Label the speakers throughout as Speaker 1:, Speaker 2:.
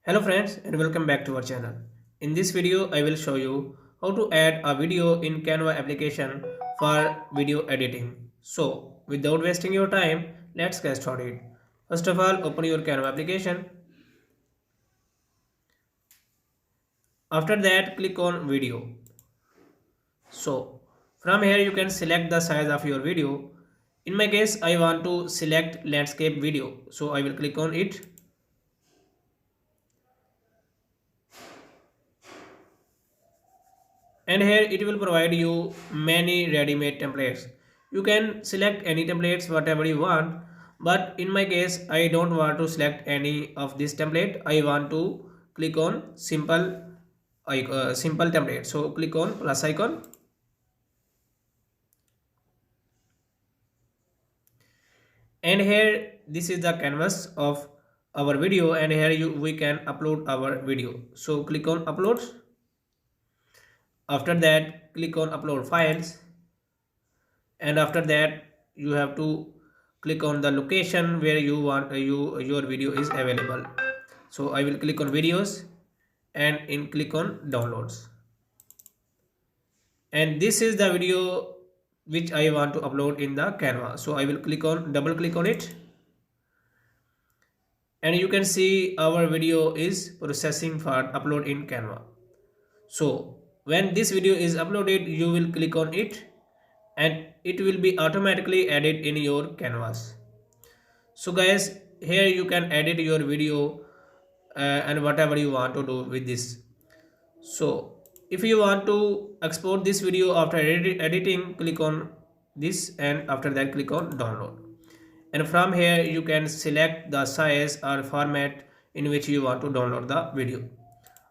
Speaker 1: Hello friends and welcome back to our channel. In this video I will show you how to add a video in Canva application for video editing. So without wasting your time, let's get started. First of all, open your Canva application. After that, click on video. So from here you can select the size of your video. In my case I want to select landscape video. So I will click on it. And here it will provide you many ready-made templates. You can select any templates whatever you want, but in my case I don't want to select any of this template. I want to click on simple template, so click on plus icon. And here this is the canvas of our video, and here we can upload our video. So click on upload. After that, click on upload files, and after that you have to click on the location where you want your video is available. So I will click on videos and click on downloads, and this is the video which I want to upload in the Canva. So I will double click on it, and you can see our video is processing for upload in Canva. So when this video is uploaded, you will click on it and it will be automatically added in your canvas. So guys, here you can edit your video and whatever you want to do with this. So if you want to export this video after editing, click on this, and after that click on download. And from here you can select the size or format in which you want to download the video.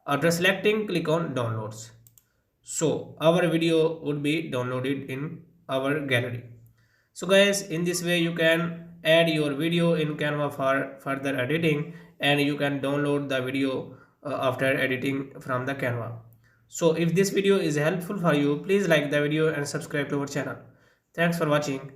Speaker 1: After selecting, click on downloads. So our video would be downloaded in our gallery. So guys, in this way you can add your video in Canva for further editing, and you can download the video after editing from the Canva. So if this video is helpful for you, please like the video and subscribe to our channel. Thanks for watching.